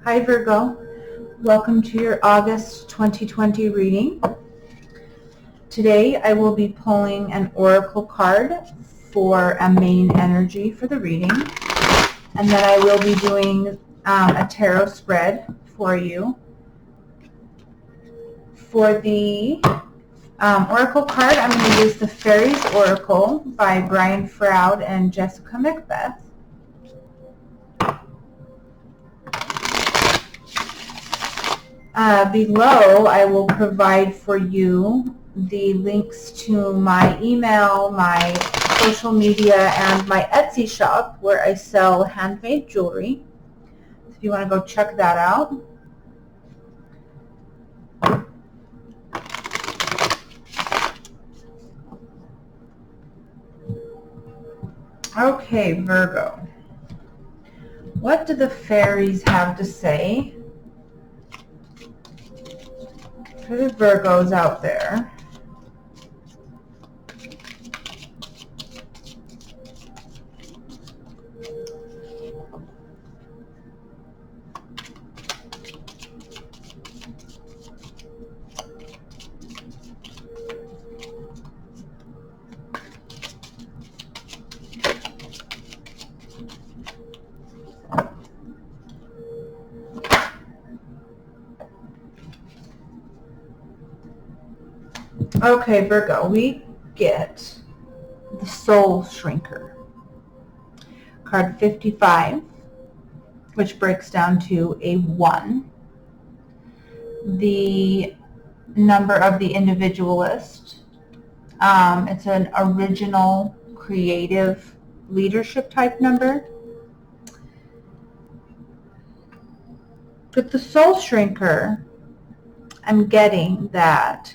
Hi Virgo, welcome to your August 2020 reading. Today I will be pulling an oracle card for a main energy for the reading, and then I will be doing a tarot spread for you. For the oracle card, I'm going to use the Fairies Oracle by Brian Froud and Jessica Macbeth. Below, I will provide for you the links to my email, my social media, and my Etsy shop where I sell handmade jewelry. If you want to go check that out. Okay, Virgo. What do the fairies have to say for the Virgos out there? Okay, Virgo, we get the Soul Shrinker, card 55, which breaks down to a 1. The number of the individualist. It's an original, creative leadership type number. With the Soul Shrinker, I'm getting that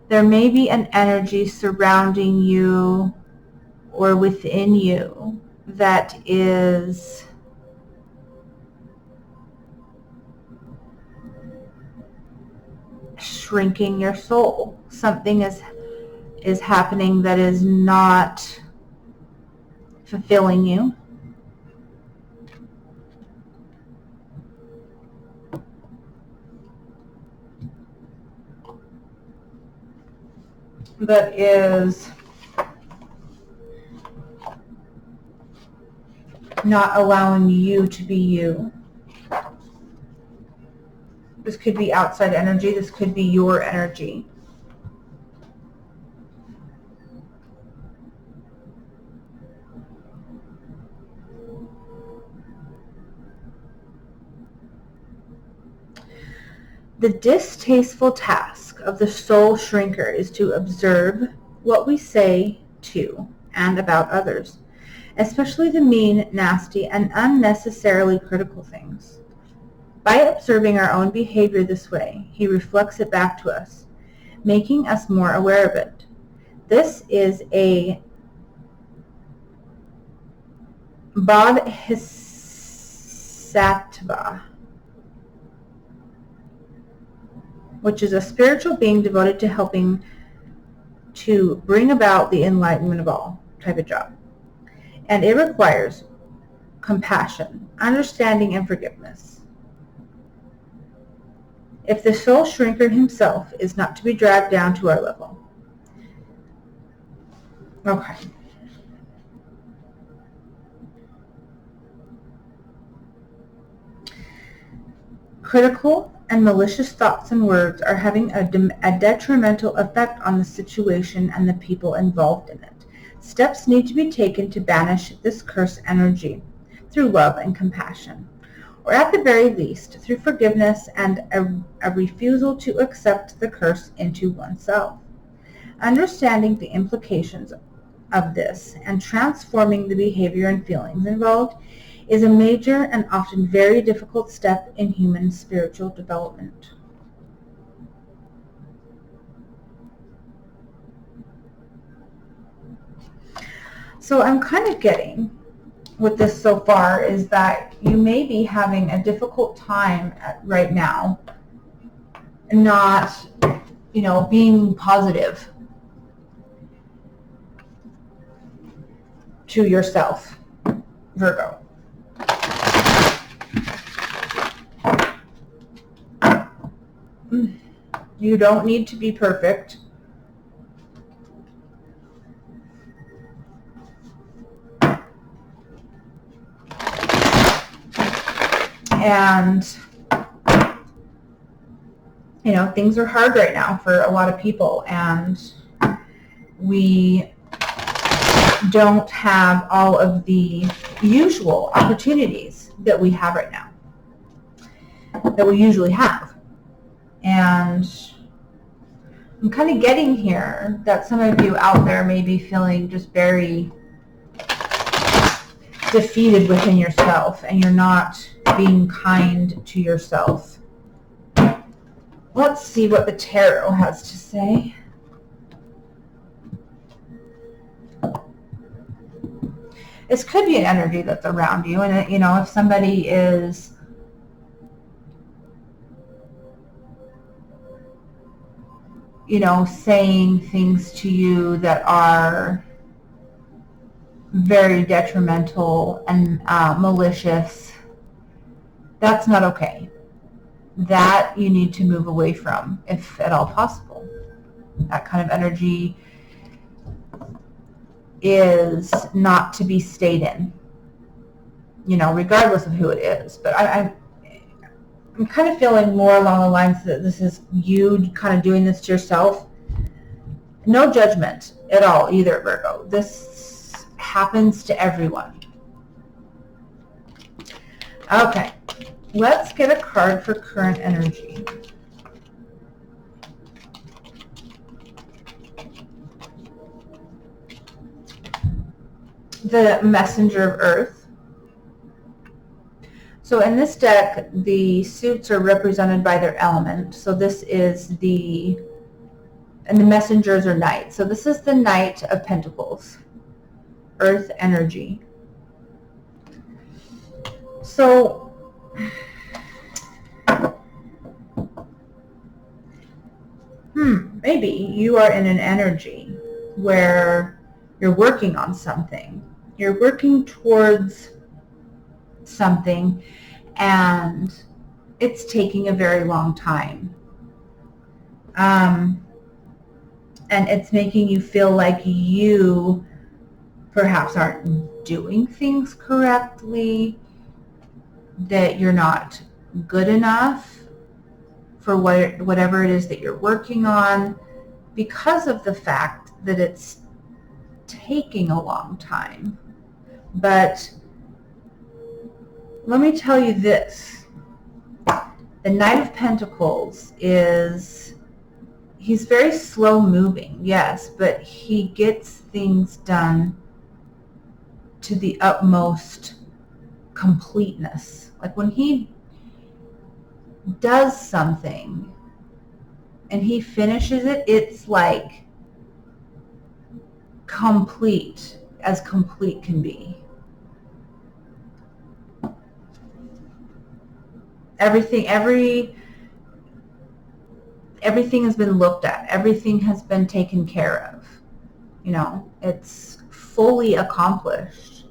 there may be an energy surrounding you or within you that is shrinking your soul. Something is happening that is not fulfilling you. That is not allowing you to be you. This could be outside energy. This could be your energy. The distasteful task of the Soul Shrinker is to observe what we say to and about others, especially the mean, nasty, and unnecessarily critical things. By observing our own behavior this way, he reflects it back to us, making us more aware of it. This is a bodhisattva, which is a spiritual being devoted to helping to bring about the enlightenment of all type of job. And it requires compassion, understanding, and forgiveness. If the Soul Shrinker himself is not to be dragged down to our level. Okay. Critical and malicious thoughts and words are having a detrimental effect on the situation and the people involved in it. Steps need to be taken to banish this cursed energy through love and compassion, or at the very least through forgiveness and a refusal to accept the curse into oneself. Understanding the implications of this and transforming the behavior and feelings involved is a major and often very difficult step in human spiritual development. So I'm kind of getting with this so far is that you may be having a difficult time right now not, being positive to yourself, Virgo. You don't need to be perfect. And, you know, things are hard right now for a lot of people, and we don't have all of the usual opportunities that we have right now, that we usually have. And I'm kind of getting here that some of you out there may be feeling just very defeated within yourself, and you're not being kind to yourself. Let's see what the tarot has to say. This could be an energy that's around you, and you know, if somebody is saying things to you that are very detrimental and malicious, that's not okay. That you need to move away from, if at all possible. That kind of energy is not to be stayed in, regardless of who it is. But I'm kind of feeling more along the lines that this is you kind of doing this to yourself. No judgment at all either, Virgo. This happens to everyone. Okay, let's get a card for current energy. The Messenger of Earth. So in this deck, the suits are represented by their element. So this is and the messengers are knights. So this is the Knight of Pentacles, Earth energy. So maybe you are in an energy where you're working on something. You're working towards something, and it's taking a very long time. And it's making you feel like you perhaps aren't doing things correctly, that you're not good enough for whatever it is that you're working on, because of the fact that it's taking a long time. But let me tell you this. The Knight of Pentacles he's very slow moving, yes, but he gets things done to the utmost completeness. Like when he does something and he finishes it, it's like complete, as complete can be. Everything has been looked at. Everything has been taken care of. It's fully accomplished.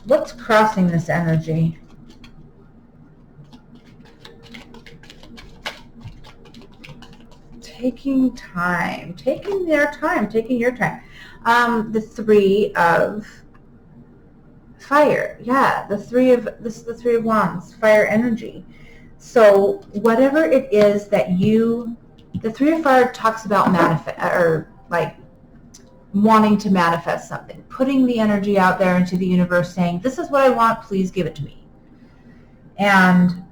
What's crossing this energy? Taking time, taking your time. The Three of Fire. Yeah, the Three of Wands, fire energy. So whatever it is that the Three of Fire talks about wanting to manifest something, putting the energy out there into the universe, saying, this is what I want, please give it to me. And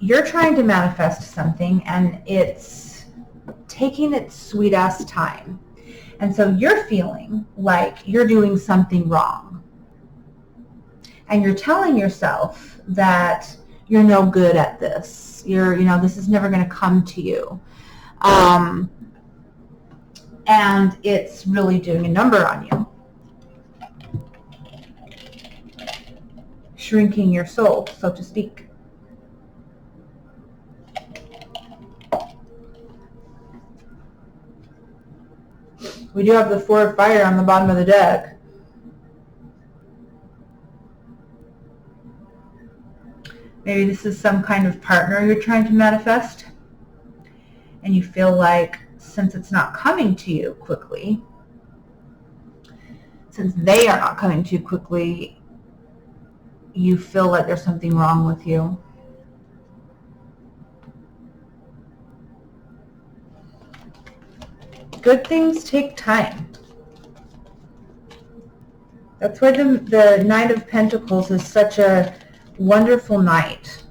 you're trying to manifest something, and it's taking its sweet ass time. And so you're feeling like you're doing something wrong. And you're telling yourself that you're no good at this. This is never going to come to you. And it's really doing a number on you. Shrinking your soul, so to speak. We do have the Four of Fire on the bottom of the deck. Maybe this is some kind of partner you're trying to manifest, and you feel like since it's not coming to you quickly, since they are not coming to you quickly, you feel like there's something wrong with you. Good things take time. That's why the Knight of Pentacles is such a wonderful knight,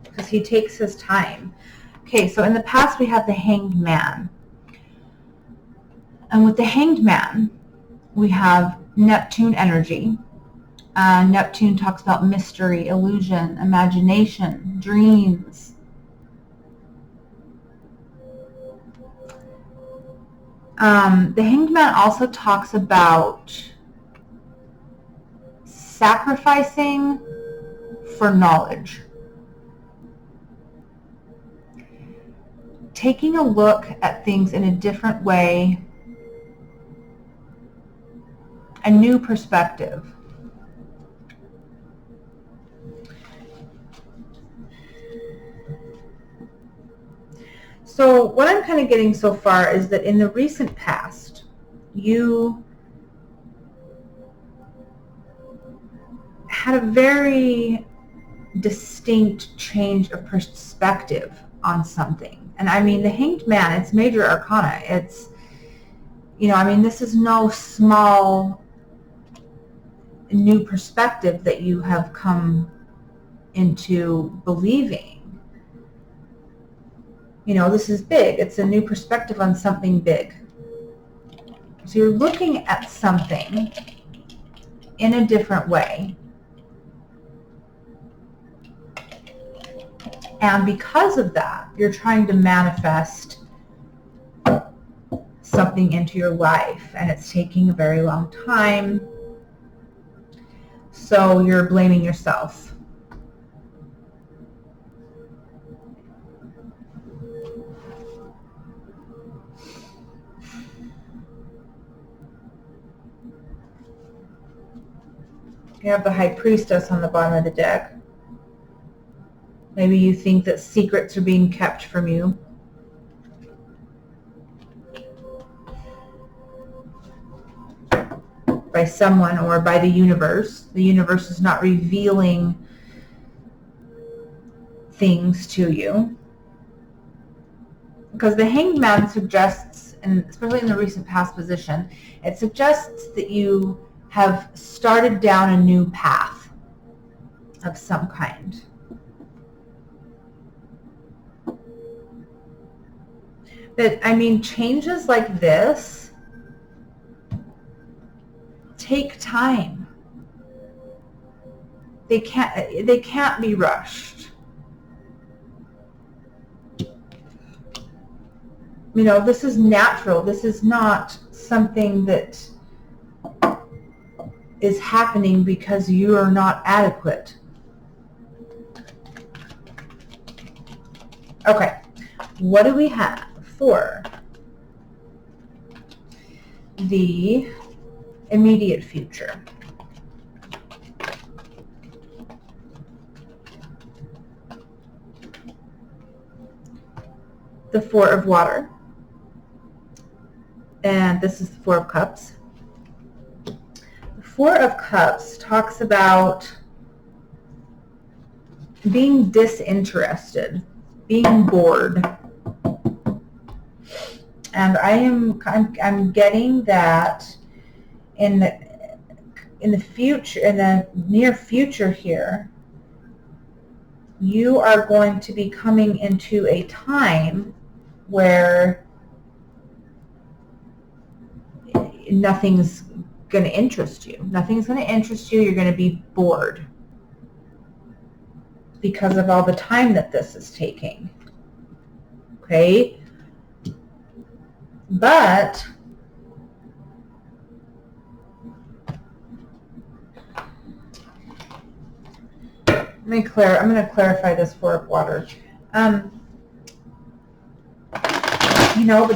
because he takes his time. Okay, so in the past we have the Hanged Man. And with the Hanged Man, we have Neptune energy. Neptune talks about mystery, illusion, imagination, dreams. The Hanged Man also talks about sacrificing for knowledge. Taking a look at things in a different way, a new perspective. So what I'm kind of getting so far is that in the recent past, you had a very distinct change of perspective on something. And I mean, the Hanged Man, it's major arcana. It's, I mean, this is no small new perspective that you have come into believing. This is big. It's a new perspective on something big. So you're looking at something in a different way. And because of that, you're trying to manifest something into your life, and it's taking a very long time. So you're blaming yourself. You have the High Priestess on the bottom of the deck. Maybe you think that secrets are being kept from you. By someone or by the universe. The universe is not revealing things to you. Because the Hanged Man suggests, and especially in the recent past position, it suggests that you have started down a new path of some kind. But I mean, changes like this take time. They can't be rushed. This is natural. This is not something that is happening because you are not adequate. Okay, what do we have for the immediate future? The Four of Water, and this is the Four of Cups. The Four of Cups talks about being disinterested, being bored. And I'm getting that in the future, in the near future here, you are going to be coming into a time where nothing's going to interest you. Nothing's going to interest you. You're going to be bored because of all the time that this is taking. Okay? But I'm going to clarify this Four of Water. But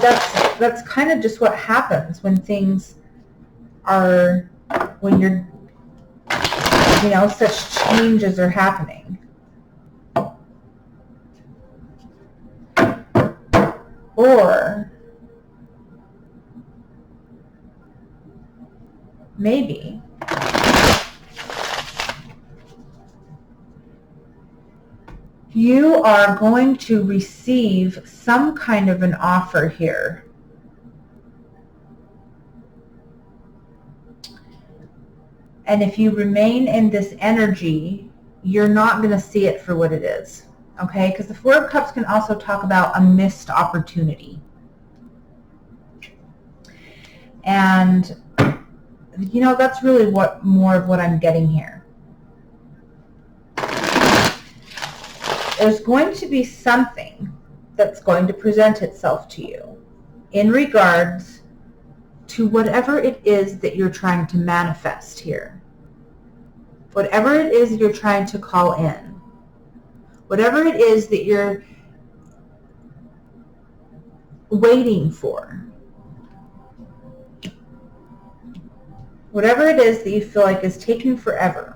that's kind of just what happens when things when you're, such changes are happening. Or maybe you are going to receive some kind of an offer here. And if you remain in this energy, you're not going to see it for what it is. Okay? Because the Four of Cups can also talk about a missed opportunity. And, you know, that's really more of what I'm getting here. There's going to be something that's going to present itself to you in regards to whatever it is that you're trying to manifest here. Whatever it is you're trying to call in. Whatever it is that you're waiting for. Whatever it is that you feel like is taking forever.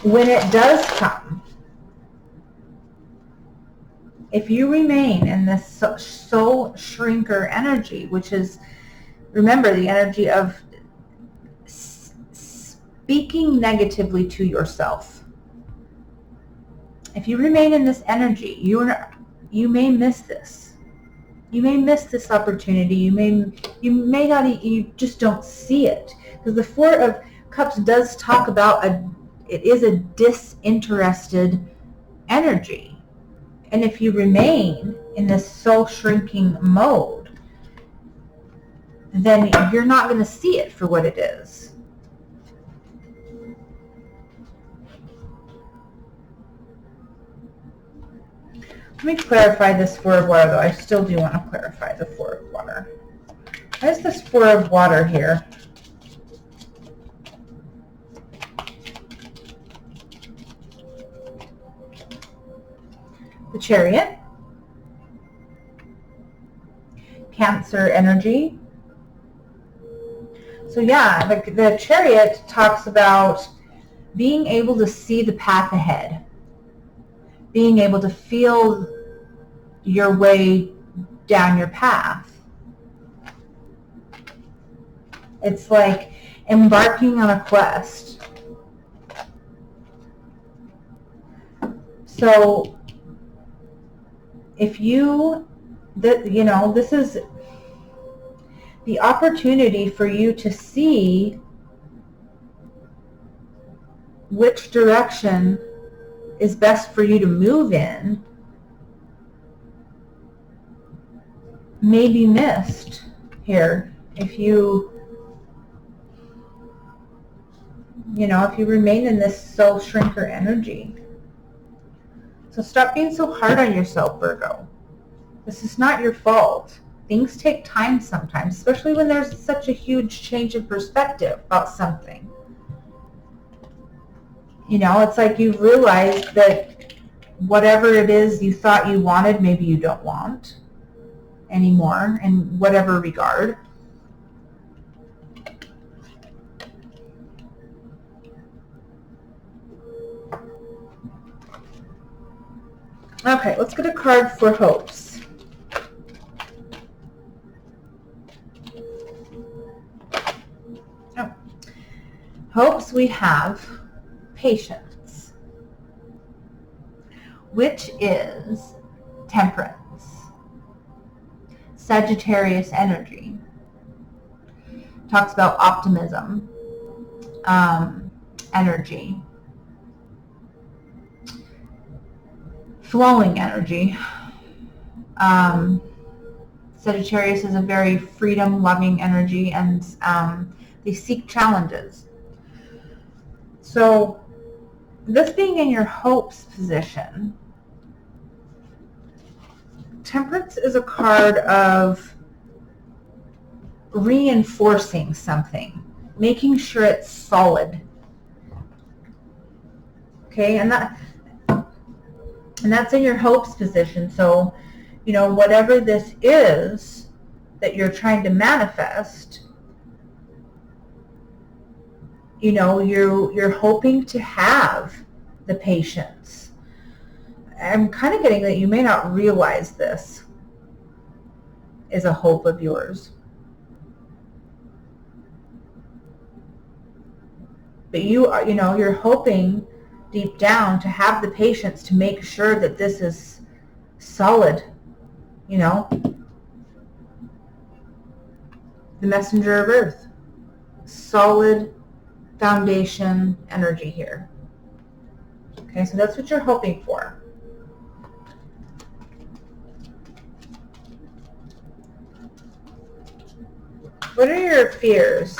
When it does come, if you remain in this soul shrinker energy, which is, remember, the energy of speaking negatively to yourself. If you remain in this energy, you may miss this. You may miss this opportunity. You may not. You just don't see it, because the Four of Cups does talk about it is a disinterested energy. And if you remain in this soul shrinking mode, then you're not going to see it for what it is. Let me clarify this Four of Water, though. I still do want to clarify the Four of Water. Why is this Four of Water here? The Chariot. Cancer energy. So yeah, the Chariot talks about being able to see the path ahead. Being able to feel your way down your path. It's like embarking on a quest. So if this is the opportunity for you to see which direction is best for you to move in, may be missed here if you remain in this soul shrinker energy. So stop being so hard on yourself, Virgo. This is not your fault. Things take time sometimes, especially when there's such a huge change of perspective about something. It's like you realize that whatever it is you thought you wanted, maybe you don't want anymore in whatever regard. Okay, let's get a card for hopes. Oh. Hopes, we have patience, which is temperance, Sagittarius energy. Talks about optimism, energy, flowing energy. Sagittarius is a very freedom-loving energy, and they seek challenges. So this being in your hopes position, Temperance is a card of reinforcing something, making sure it's solid. Okay, and that's in your hopes position. So, whatever this is that you're trying to manifest, you're hoping to have the patience I'm kind of getting that you may not realize this is a hope of yours. But you're hoping deep down to have the patience to make sure that this is solid, the messenger of earth, solid foundation energy here. Okay, so that's what you're hoping for. What are your fears?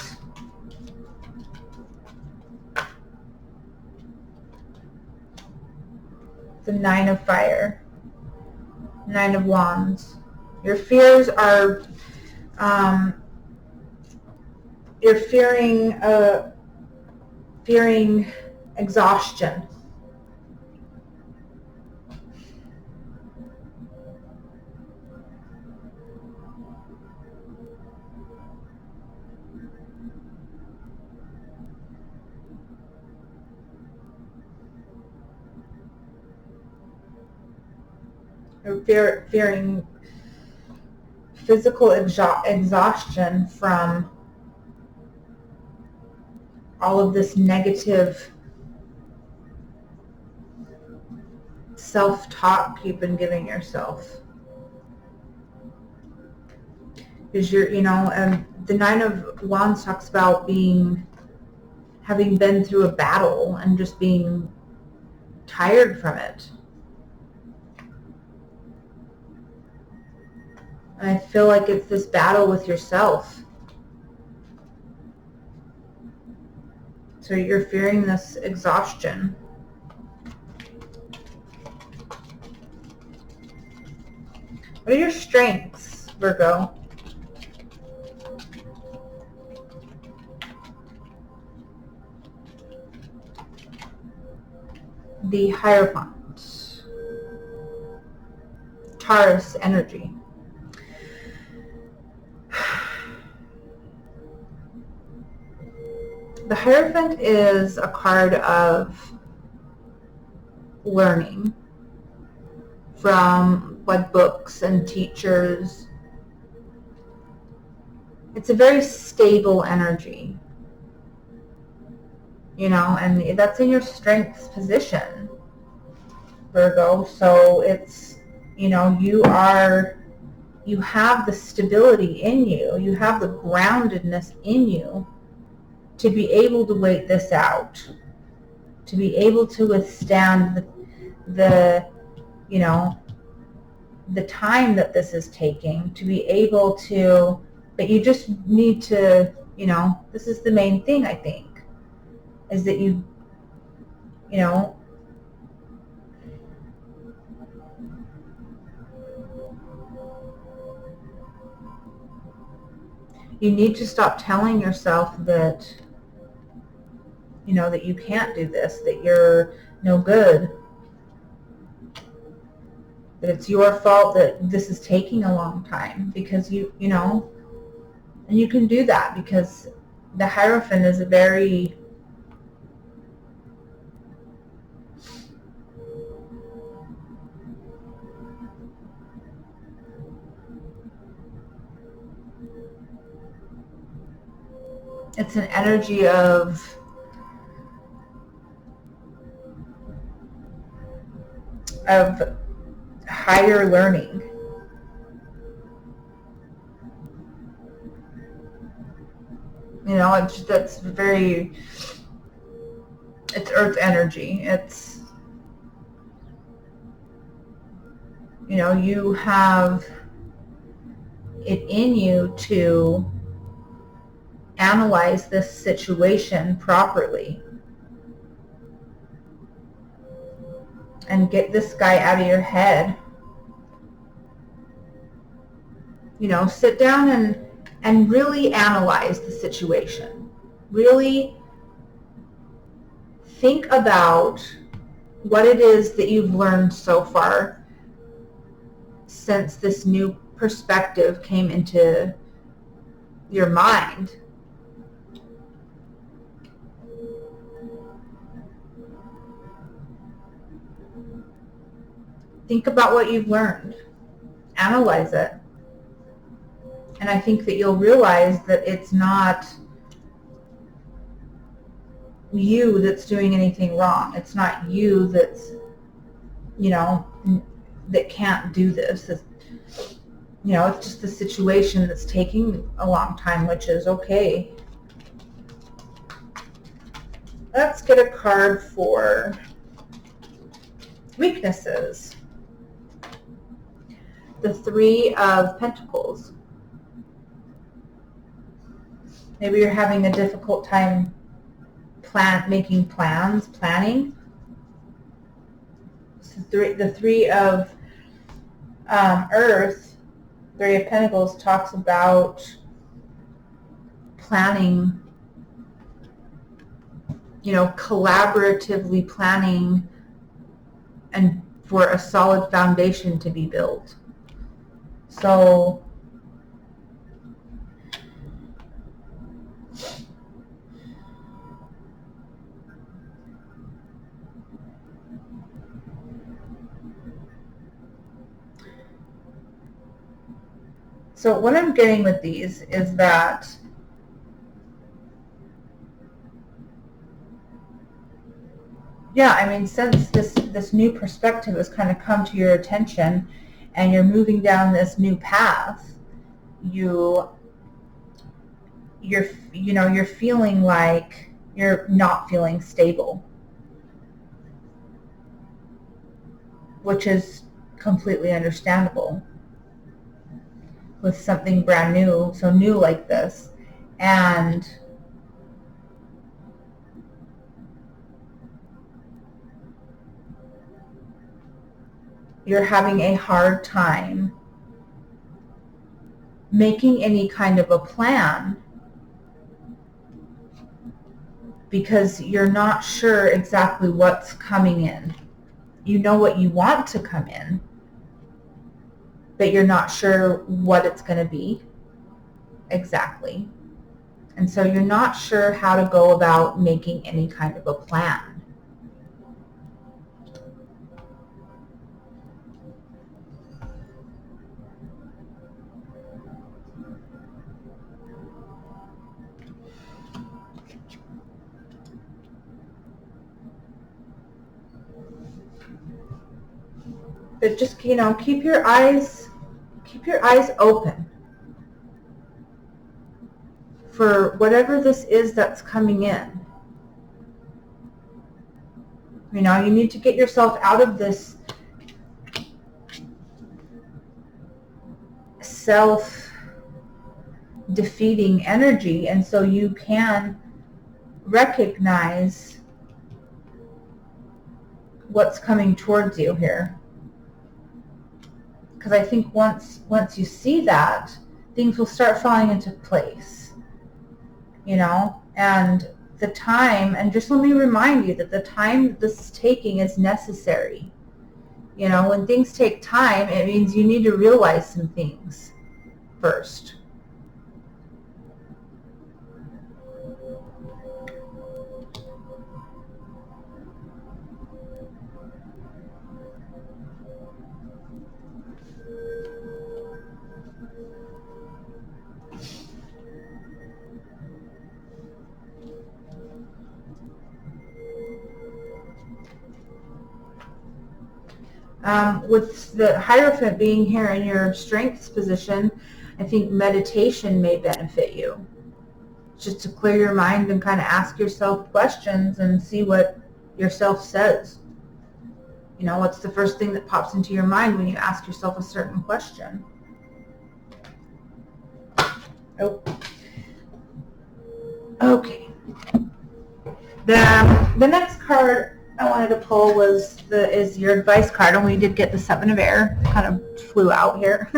The Nine of Fire, Nine of Wands. Your fears are, you're fearing exhaustion. You're fearing physical exhaustion from all of this negative self-talk you've been giving yourself. Because the Nine of Wands talks about having been through a battle and just being tired from it. And I feel like it's this battle with yourself. So you're fearing this exhaustion. What are your strengths, Virgo? The Hierophant. Taurus energy. The Hierophant is a card of learning from books and teachers. It's a very stable energy, and that's in your strengths position, Virgo. So it's, you have the stability in you, you have the groundedness in you to be able to wait this out, to be able to withstand the time that this is taking, to be able to, but you just need to, this is the main thing, I think, is that you need to stop telling yourself that, that you can't do this, that you're no good, that it's your fault that this is taking a long time, because and you can do that because the Hierophant is a very it's an energy of higher learning. That's very, it's earth energy. It's, you have it in you to analyze this situation properly and get this guy out of your head. Sit down and really analyze the situation. Really think about what it is that you've learned so far since this new perspective came into your mind. Think about what you've learned. Analyze it. And I think that you'll realize that it's not you that's doing anything wrong. It's not you that's, that can't do this. It's just the situation that's taking a long time, which is okay. Let's get a card for weaknesses. The Three of Pentacles. Maybe you're having a difficult time planning. So the Three of Earth, Three of Pentacles talks about planning, collaboratively planning and for a solid foundation to be built. So what I'm getting with these is that since this new perspective has kind of come to your attention and you're moving down this new path, you're feeling like you're not feeling stable, which is completely understandable with something brand new, so new like this. And you're having a hard time making any kind of a plan because you're not sure exactly what's coming in. You know what you want to come in, but you're not sure what it's going to be exactly. And so you're not sure how to go about making any kind of a plan. But just, keep your eyes open for whatever this is that's coming in. You need to get yourself out of this self-defeating energy, and so you can recognize what's coming towards you here. Because I think once you see that, things will start falling into place, and the time, and just let me remind you that the time this is taking is necessary. When things take time, it means you need to realize some things first. With the Hierophant being here in your strengths position, I think meditation may benefit you. Just to clear your mind and kind of ask yourself questions and see what yourself says. What's the first thing that pops into your mind when you ask yourself a certain question? Oh. Okay. The next card I wanted to pull is your advice card, and we did get the Seven of Air. Kind of flew out here.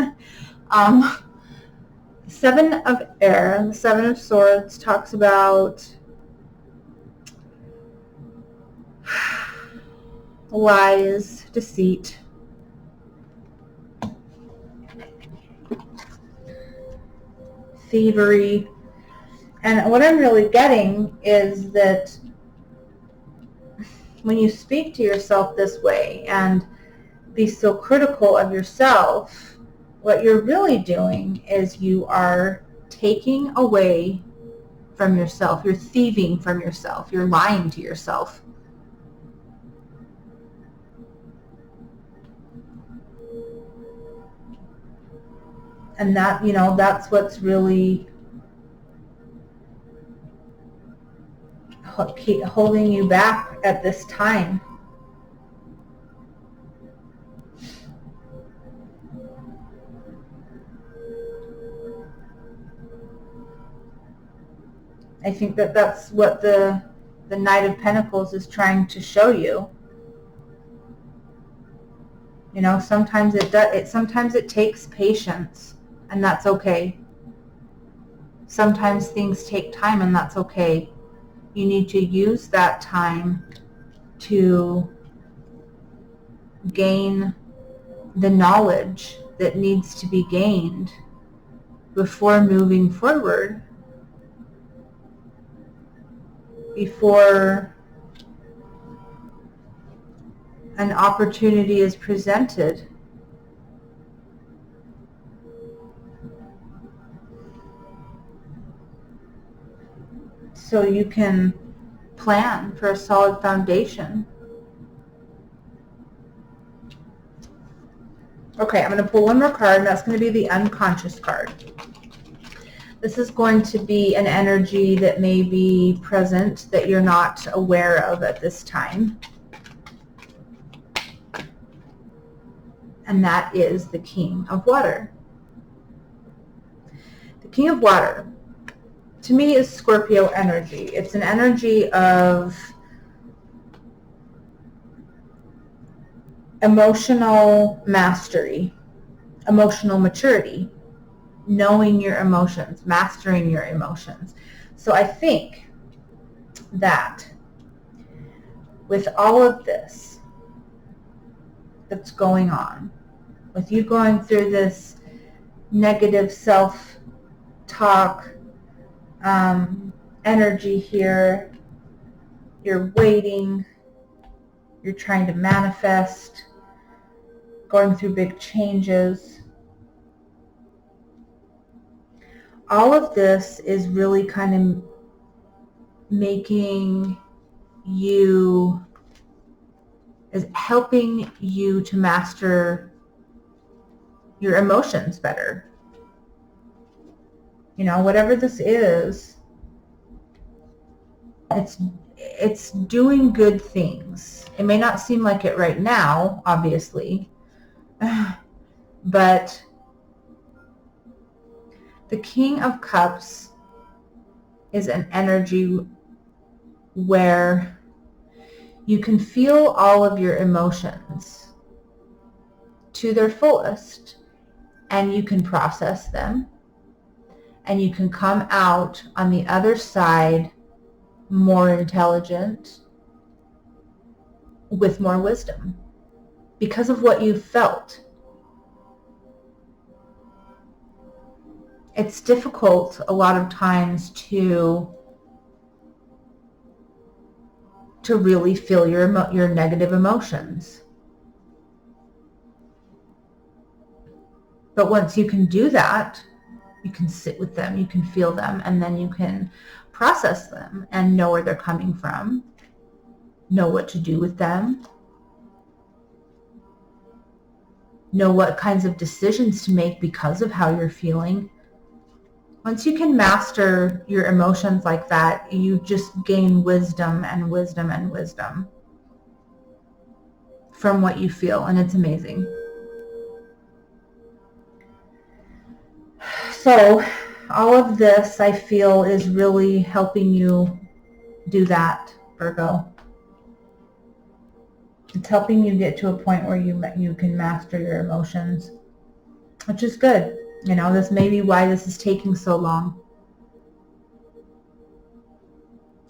Seven of Air, the Seven of Swords talks about lies, deceit, thievery, and what I'm really getting is that when you speak to yourself this way and be so critical of yourself, what you're really doing is you are taking away from yourself. You're thieving from yourself. You're lying to yourself. And that, that's what's really holding you back at this time. I think that that's what the Knight of Pentacles is trying to show you. Sometimes sometimes it takes patience, and that's okay. Sometimes things take time, and that's okay. You need to use that time to gain the knowledge that needs to be gained before moving forward, before an opportunity is presented. So you can plan for a solid foundation. Okay, I'm going to pull one more card, and that's going to be the unconscious card. This is going to be an energy that may be present that you're not aware of at this time. And that is the King of Water. The King of Water, to me, is Scorpio energy. It's an energy of emotional mastery, emotional maturity, knowing your emotions, mastering your emotions. So I think that with all of this that's going on, with you going through this negative self-talk energy here, you're waiting, you're trying to manifest, going through big changes. All of this is really kind of making you, is helping you to master your emotions better. Whatever this is, it's doing good things. It may not seem like it right now, obviously, but the King of Cups is an energy where you can feel all of your emotions to their fullest, and you can process them, and you can come out on the other side more intelligent, with more wisdom, because of what you felt. It's difficult a lot of times to really feel your negative emotions. But once you can do that, you can sit with them, you can feel them, and then you can process them and know where they're coming from, know what to do with them, know what kinds of decisions to make because of how you're feeling. Once you can master your emotions like that, you just gain wisdom and wisdom and wisdom from what you feel, and it's amazing. So all of this, I feel, is really helping you do that, Virgo. It's helping you get to a point where you can master your emotions, which is good. This may be why this is taking so long.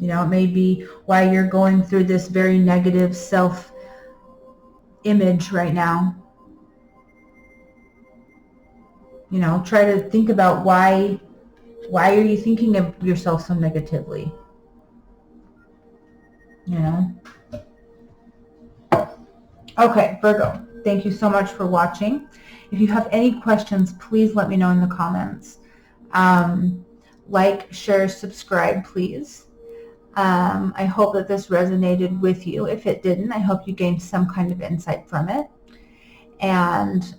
It may be why you're going through this very negative self-image right now. Try to think about why are you thinking of yourself so negatively? Okay, Virgo. Thank you so much for watching. If you have any questions, please let me know in the comments. Like, share, subscribe, please. I hope that this resonated with you. If it didn't, I hope you gained some kind of insight from it. And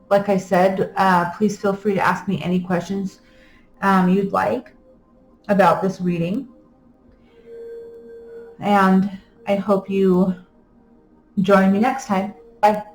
like I said, please feel free to ask me any questions you'd like about this reading. And I hope you join me next time. Bye.